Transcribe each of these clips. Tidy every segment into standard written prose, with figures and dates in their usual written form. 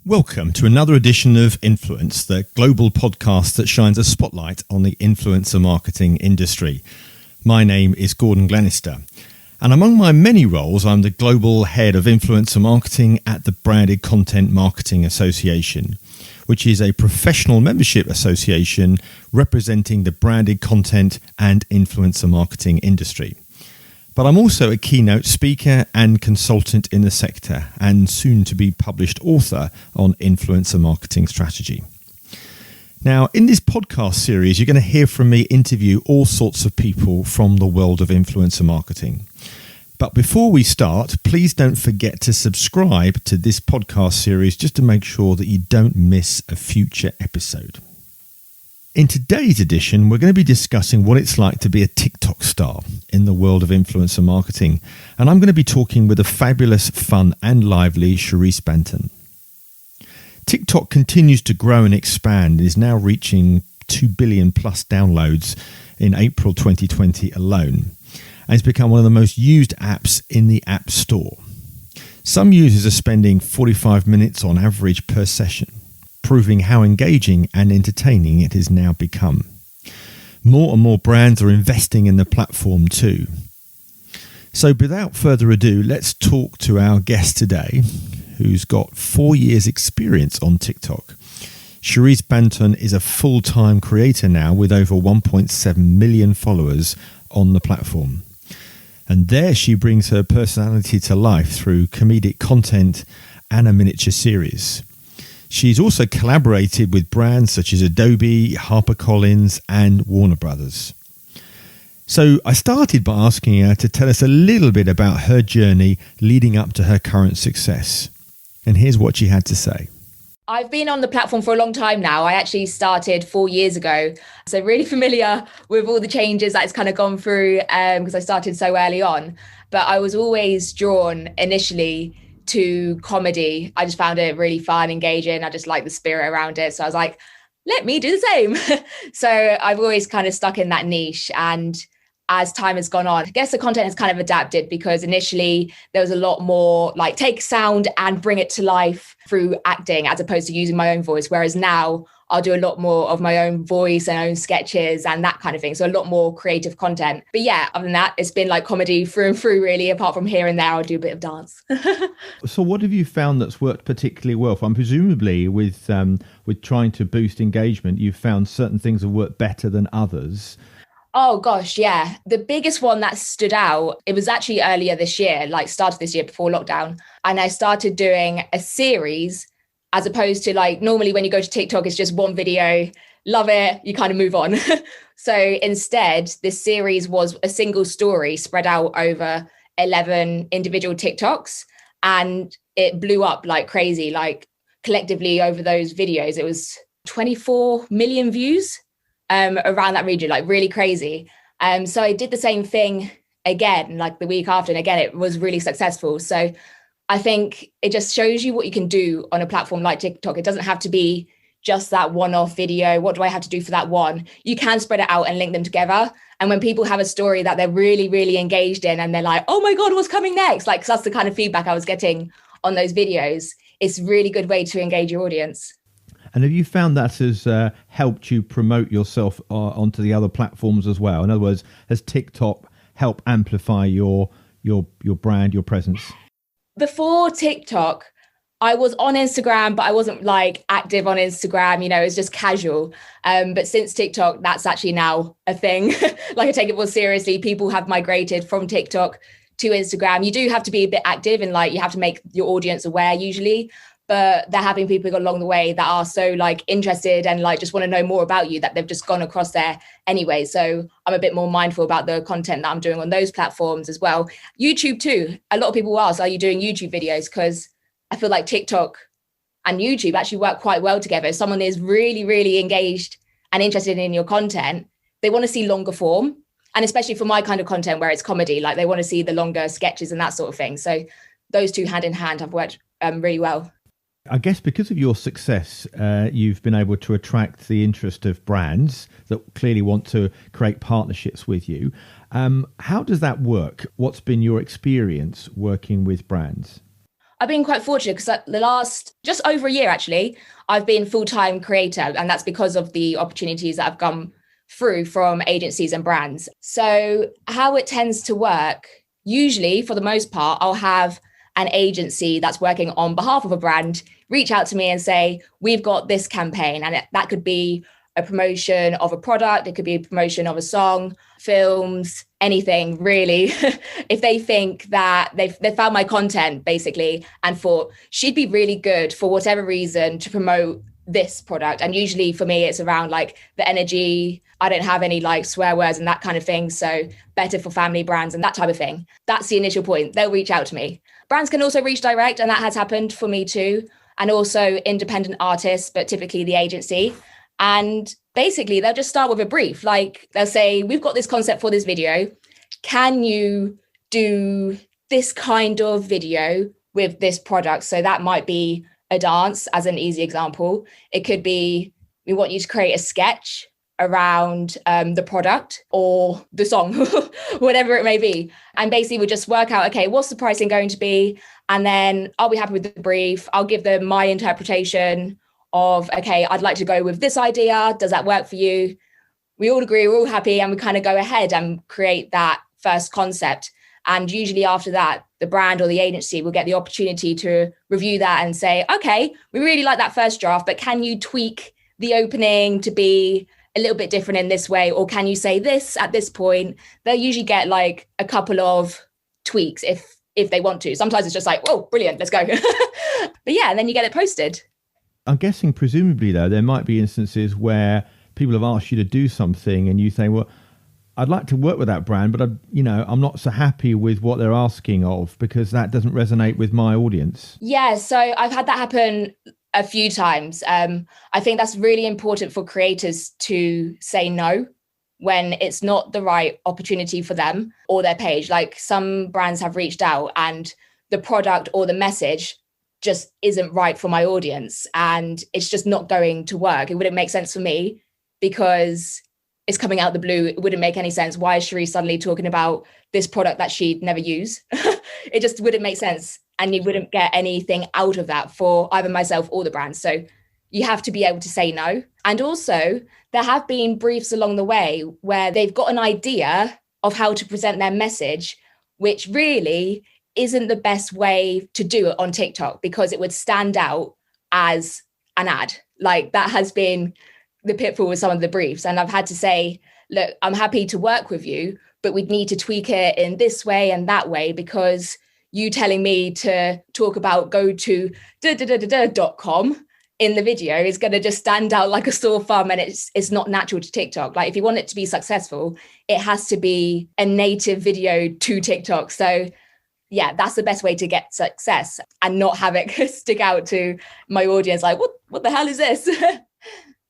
Welcome to another edition of Influence, the global podcast that shines a spotlight on the influencer marketing industry. My name is Gordon Glenister, and among my many roles, I'm the global head of influencer marketing at the Branded Content Marketing Association, which is a professional membership association representing the branded content and influencer marketing industry. But I'm also a keynote speaker and consultant in the sector and soon to be published author on influencer marketing strategy. Now, in this podcast series, you're going to hear from me interview all sorts of people from the world of influencer marketing. But before we start, please don't forget to subscribe to this podcast series just to make sure that you don't miss a future episode. In today's edition, we're going to be discussing what it's like to be a TikTok star in the world of influencer marketing. And I'm going to be talking with the fabulous, fun and lively Sherice Banton. TikTok continues to grow and expand and is now reaching 2 billion plus downloads in April 2020 alone. And it's become one of the most used apps in the App Store. Some users are spending 45 minutes on average per session, proving how engaging and entertaining it has now become. More and more brands are investing in the platform too. So without further ado, let's talk to our guest today, who's got 4 years experience on TikTok. Sherice Banton is a full-time creator now with over 1.7 million followers on the platform. And there she brings her personality to life through comedic content and a miniature series. She's also collaborated with brands such as Adobe, HarperCollins and Warner Brothers. So I started by asking her to tell us a little bit about her journey leading up to her current success. And here's what she had to say. I've been on the platform for a long time now. I actually started 4 years ago. So really familiar with all the changes that it's kind of gone through because I started so early on. But I was always drawn initially to comedy. I just found it really fun, engaging. I just like the spirit around it. So I was like, let me do the same. So I've always kind of stuck in that niche. And as time has gone on, I guess the content has kind of adapted because initially there was a lot more like take sound and bring it to life through acting as opposed to using my own voice. Whereas now I'll do a lot more of my own voice and own sketches and that kind of thing. So a lot more creative content. But yeah, other than that, it's been like comedy through and through, really. Apart from here and there, I'll do a bit of dance. So what have you found that's worked particularly well? And presumably with trying to boost engagement, you've found certain things have worked better than others. Oh gosh, yeah. The biggest one that stood out, it was actually earlier this year, like started this year before lockdown. And I started doing a series as opposed to like normally when you go to TikTok, it's just one video, love it, you kind of move on. So instead, this series was a single story spread out over 11 individual TikToks. And it blew up like crazy, like collectively over those videos, it was 24 million views. Around that region, like really crazy. So I did the same thing again, like the week after. And again, it was really successful. So I think it just shows you what you can do on a platform like TikTok. It doesn't have to be just that one-off video. What do I have to do for that one? You can spread it out and link them together. And when people have a story that they're really, really engaged in and they're like, oh my God, what's coming next? Like, 'cause that's the kind of feedback I was getting on those videos. It's a really good way to engage your audience. And have you found that has helped you promote yourself onto the other platforms as well? In other words, has TikTok helped amplify your brand, your presence? Before TikTok, I was on Instagram, but I wasn't like active on Instagram, you know, it's just casual. But since TikTok, that's actually now a thing. Like I take it more seriously. People have migrated from TikTok to Instagram. You do have to be a bit active and like you have to make your audience aware usually. But they're having people along the way that are so like interested and like just want to know more about you that they've just gone across there anyway. So I'm a bit more mindful about the content that I'm doing on those platforms as well. YouTube too. A lot of people ask, are you doing YouTube videos? Because I feel like TikTok and YouTube actually work quite well together. If someone is really, really engaged and interested in your content, they want to see longer form. And especially for my kind of content where it's comedy, like they want to see the longer sketches and that sort of thing. So those two hand in hand have worked really well. I guess because of your success, you've been able to attract the interest of brands that clearly want to create partnerships with you. How does that work? What's been your experience working with brands? I've been quite fortunate because the last, just over a year actually, I've been full-time creator, and that's because of the opportunities that I've come through from agencies and brands. So how it tends to work, usually for the most part, I'll have an agency that's working on behalf of a brand reach out to me and say, we've got this campaign. And that could be a promotion of a product. It could be a promotion of a song, films, anything really. If they think that they found my content basically and thought she'd be really good for whatever reason to promote this product. And usually for me, it's around like the energy. I don't have any like swear words and that kind of thing. So better for family brands and that type of thing. That's the initial point. They'll reach out to me. Brands can also reach direct, and that has happened for me too. And also independent artists, but typically the agency. And basically they'll just start with a brief. Like they'll say, we've got this concept for this video. Can you do this kind of video with this product? So that might be a dance as an easy example. It could be, we want you to create a sketch around the product or the song, whatever it may be. And basically we just work out, okay, what's the pricing going to be? And then I'll be happy with the brief. I'll give them my interpretation of, okay, I'd like to go with this idea. Does that work for you? We all agree, we're all happy, and we kind of go ahead and create that first concept. And usually after that, the brand or the agency will get the opportunity to review that and say, okay, we really like that first draft, but can you tweak the opening to be a little bit different in this way? Or can you say this at this point? They'll usually get like a couple of tweaks if they want to. Sometimes it's just like, oh, brilliant, let's go. But yeah, and then you get it posted. I'm guessing presumably though, there might be instances where people have asked you to do something and you say, well, I'd like to work with that brand, but I'm not so happy with what they're asking of because that doesn't resonate with my audience. Yeah, so I've had that happen a few times. I think that's really important for creators to say no when it's not the right opportunity for them or their page. Like some brands have reached out and the product or the message just isn't right for my audience and it's just not going to work. It wouldn't make sense for me because it's coming out the blue. It wouldn't make any sense. Why is Sherice suddenly talking about this product that she'd never use? It just wouldn't make sense. And you wouldn't get anything out of that for either myself or the brand. So you have to be able to say no. And also there have been briefs along the way where they've got an idea of how to present their message, which really isn't the best way to do it on TikTok because it would stand out as an ad. Like that has been the pitfall with some of the briefs. And I've had to say, look, I'm happy to work with you, but we'd need to tweak it in this way and that way because you telling me to talk about go to .com in the video is going to just stand out like a sore thumb and it's not natural to TikTok. Like if you want it to be successful, it has to be a native video to TikTok. So yeah, that's the best way to get success and not have it stick out to my audience like, what the hell is this?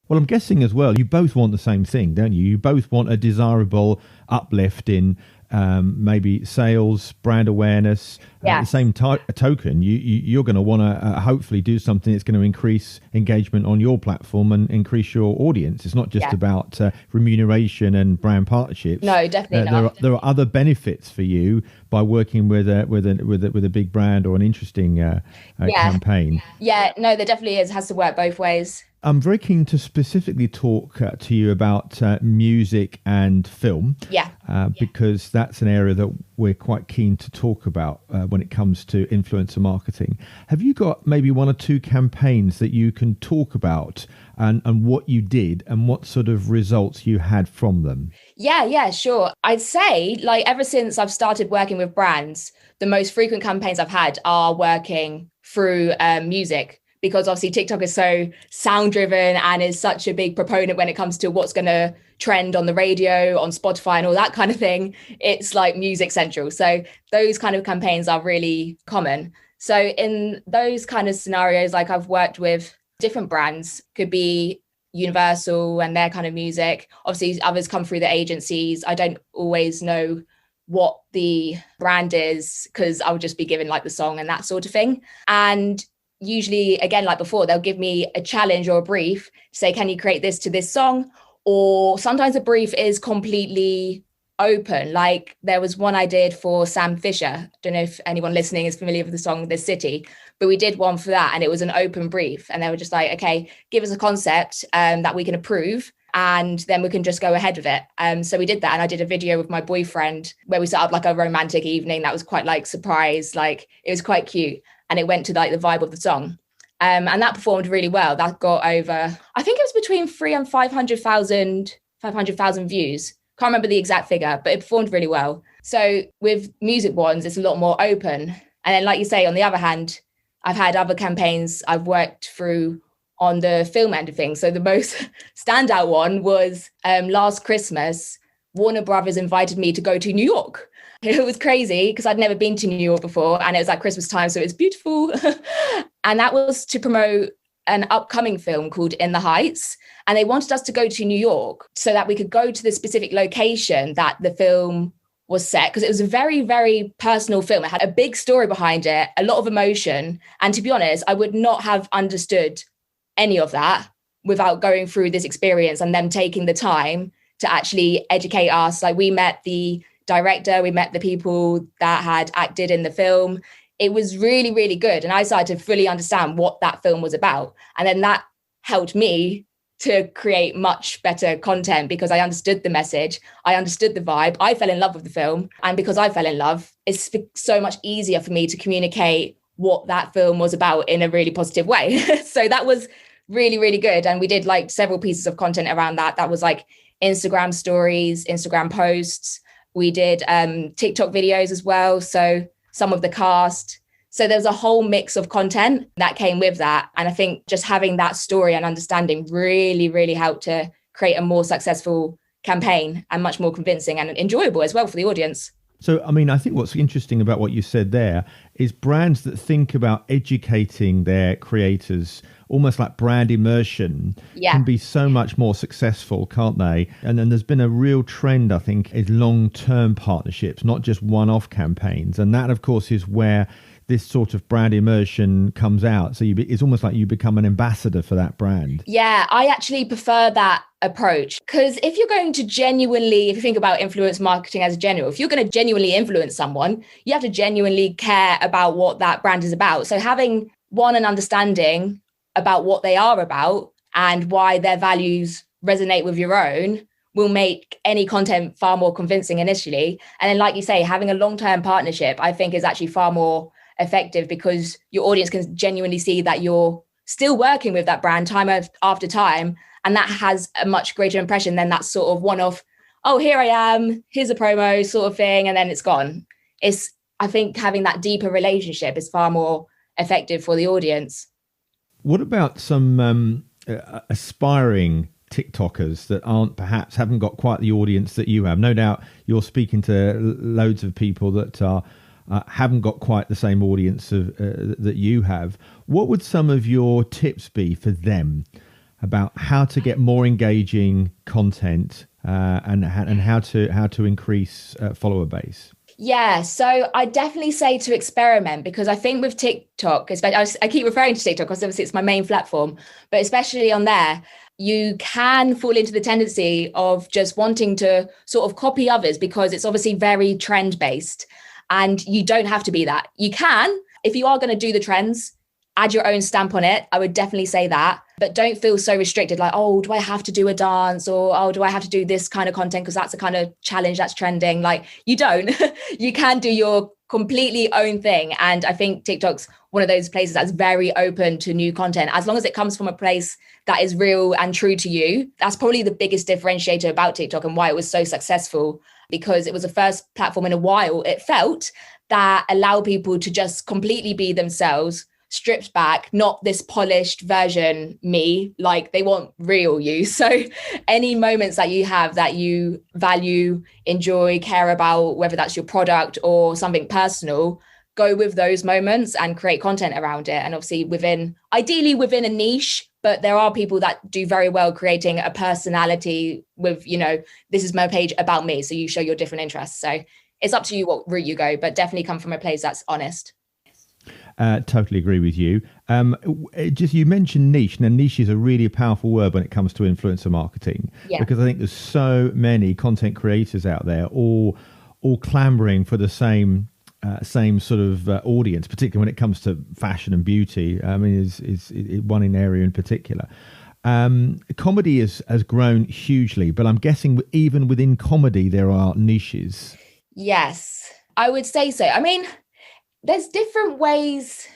Well, I'm guessing as well, you both want the same thing, don't you? You both want a desirable uplift in maybe sales, brand awareness. Yeah. At the same token, you're going to want to hopefully do something that's going to increase engagement on your platform and increase your audience. It's not just about remuneration and brand partnerships. No, definitely not. There are other benefits for you by working with a big brand or an interesting campaign. Yeah, no, there definitely is. Has to work both ways. I'm very keen to specifically talk to you about music and film, because that's an area that we're quite keen to talk about when it comes to influencer marketing. Have you got maybe one or two campaigns that you can talk about and what you did and what sort of results you had from them? Yeah, sure. I'd say like ever since I've started working with brands, the most frequent campaigns I've had are working through music. Because obviously TikTok is so sound driven and is such a big proponent when it comes to what's going to trend on the radio, on Spotify and all that kind of thing. It's like music central. So those kind of campaigns are really common. So in those kind of scenarios, like I've worked with different brands, could be Universal and their kind of music. Obviously others come through the agencies. I don't always know what the brand is because I'll just be given like the song and that sort of thing. And usually, again, like before, they'll give me a challenge or a brief, say, can you create this to this song? Or sometimes a brief is completely open. Like there was one I did for Sam Fisher. Don't know if anyone listening is familiar with the song The City, but we did one for that and it was an open brief. And they were just like, okay, give us a concept that we can approve and then we can just go ahead with it. So we did that. And I did a video with my boyfriend where we set up like a romantic evening that was quite like surprise. Like it was quite cute. And it went to like the vibe of the song. And that performed really well. That got over, I think it was between 300,000 and 500,000 views. Can't remember the exact figure, but it performed really well. So with music ones, it's a lot more open. And then like you say, on the other hand, I've had other campaigns I've worked through on the film end of things. So the most standout one was last Christmas, Warner Brothers invited me to go to New York. It was crazy because I'd never been to New York before and it was at Christmas time, so it was beautiful. And that was to promote an upcoming film called In the Heights. And they wanted us to go to New York so that we could go to the specific location that the film was set, because it was a very, very personal film. It had a big story behind it, a lot of emotion. And to be honest, I would not have understood any of that without going through this experience and them taking the time to actually educate us. Like we met the director, we met the people that had acted in the film. It was really, really good. And I started to fully understand what that film was about. And then that helped me to create much better content because I understood the message, I understood the vibe, I fell in love with the film. And because I fell in love, it's so much easier for me to communicate what that film was about in a really positive way. So that was really, really good. And we did like several pieces of content around that. That was like Instagram stories, Instagram posts. We did TikTok videos as well. So some of the cast. So there's a whole mix of content that came with that. And I think just having that story and understanding really, really helped to create a more successful campaign and much more convincing and enjoyable as well for the audience. So, I mean, I think what's interesting about what you said there is brands that think about educating their creators, almost like brand immersion, can be so much more successful, can't they? And then there's been a real trend, I think, is long-term partnerships, not just one-off campaigns. And that, of course, is where this sort of brand immersion comes out. So it's almost like you become an ambassador for that brand. Yeah, I actually prefer that approach because if you're going to genuinely, if you think about influence marketing as a general, if you're going to genuinely influence someone, you have to genuinely care about what that brand is about. So having an understanding about what they are about and why their values resonate with your own will make any content far more convincing initially. And then, like you say, having a long-term partnership, I think is actually far more effective because your audience can genuinely see that you're still working with that brand time after time. And that has a much greater impression than that sort of one-off, oh, here I am, here's a promo sort of thing, and then it's gone. I think having that deeper relationship is far more effective for the audience. What about some aspiring TikTokers that haven't got quite the audience that you have? No doubt you're speaking to loads of people that haven't got quite the same audience that you have. What would some of your tips be for them about how to get more engaging content and how to increase follower base? Yeah, so I definitely say to experiment because I think with TikTok, especially, I keep referring to TikTok because obviously it's my main platform, but especially on there, you can fall into the tendency of just wanting to sort of copy others because it's obviously very trend based and you don't have to be that. You can, if you are going to do the trends, add your own stamp on it. I would definitely say that, but don't feel so restricted like, oh, do I have to do a dance or, oh, do I have to do this kind of content because that's a kind of challenge that's trending? Like you don't, you can do your completely own thing. And I think TikTok's one of those places that's very open to new content, as long as it comes from a place that is real and true to you. That's probably the biggest differentiator about TikTok and why it was so successful, because it was the first platform in a while, it felt, that allowed people to just completely be themselves, stripped back, not this polished version me, like they want real you. So any moments that you have that you value, enjoy, care about, whether that's your product or something personal, go with those moments and create content around it. And obviously ideally within a niche, but there are people that do very well creating a personality with, this is my page about me. So you show your different interests. So it's up to you what route you go, but definitely come from a place that's honest. Totally agree with you. Just you mentioned niche. Now, niche is a really powerful word when it comes to influencer marketing, because I think there's so many content creators out there, all clamoring for the same sort of audience, particularly when it comes to fashion and beauty. I mean, is one in area in particular. Comedy has grown hugely, but I'm guessing even within comedy there are niches. Yes, I would say so. I mean, there's different ways,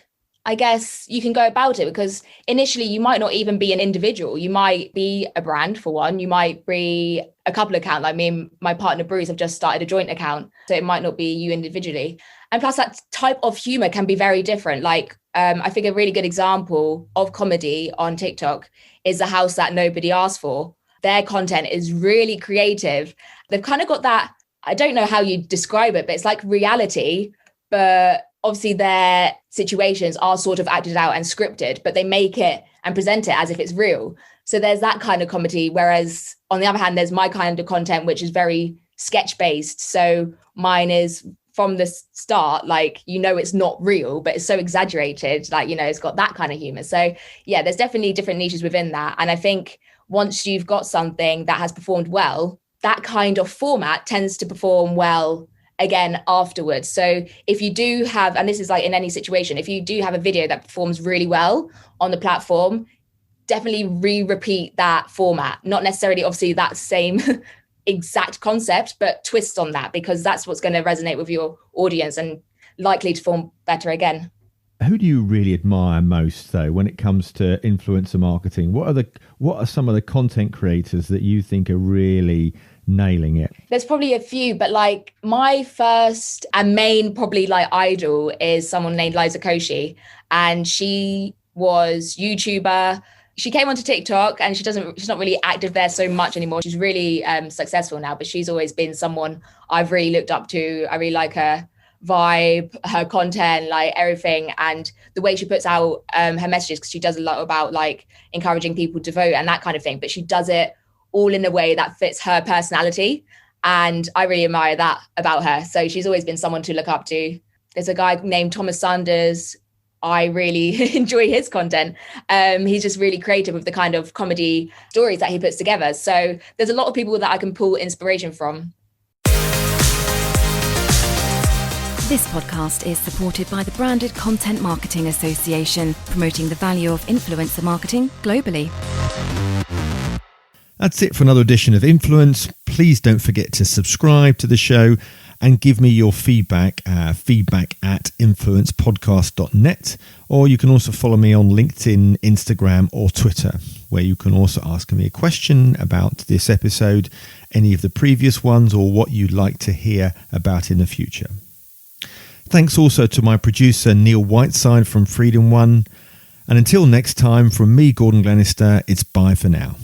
I guess, you can go about it, because initially you might not even be an individual. You might be a brand, for one. You might be a couple account. Like me and my partner Bruce have just started a joint account, so it might not be you individually. And plus, that type of humor can be very different. Like, I think a really good example of comedy on TikTok is The House That Nobody Asked For. Their content is really creative. They've kind of got that, I don't know how you describe it, but it's like reality, but obviously their situations are sort of acted out and scripted, but they make it and present it as if it's real. So there's that kind of comedy. Whereas on the other hand, there's my kind of content, which is very sketch based. So mine is from the start, like, it's not real, but it's so exaggerated, like, it's got that kind of humor. So yeah, there's definitely different niches within that. And I think once you've got something that has performed well, that kind of format tends to perform well again afterwards. So if you do have, and this is like in any situation, if you do have a video that performs really well on the platform, definitely repeat that format. Not necessarily obviously that same exact concept, but twist on that, because that's what's going to resonate with your audience and likely to perform better again. Who do you really admire most, though, when it comes to influencer marketing? What are some of the content creators that you think are really nailing it? There's probably a few, but like my first and main probably like idol is someone named Liza Koshy, and she was YouTuber. She came onto TikTok and she's not really active there so much anymore. She's really successful now, but she's always been someone I've really looked up to. I really like her vibe, her content, like everything, and the way she puts out her messages, because she does a lot about like encouraging people to vote and that kind of thing, but she does it all in a way that fits her personality, and I really admire that about her. So she's always been someone to look up to. There's a guy named Thomas Sanders. I really enjoy his content. He's just really creative with the kind of comedy stories that he puts together. So there's a lot of people that I can pull inspiration from. This podcast is supported by the Branded Content Marketing Association, promoting the value of influencer marketing globally. That's it for another edition of Influence. Please don't forget to subscribe to the show and give me your feedback at influencepodcast.net, or you can also follow me on LinkedIn, Instagram or Twitter, where you can also ask me a question about this episode, any of the previous ones, or what you'd like to hear about in the future. Thanks also to my producer Neil Whiteside from FreedomONE, and until next time, from me, Gordon Glenister, it's bye for now.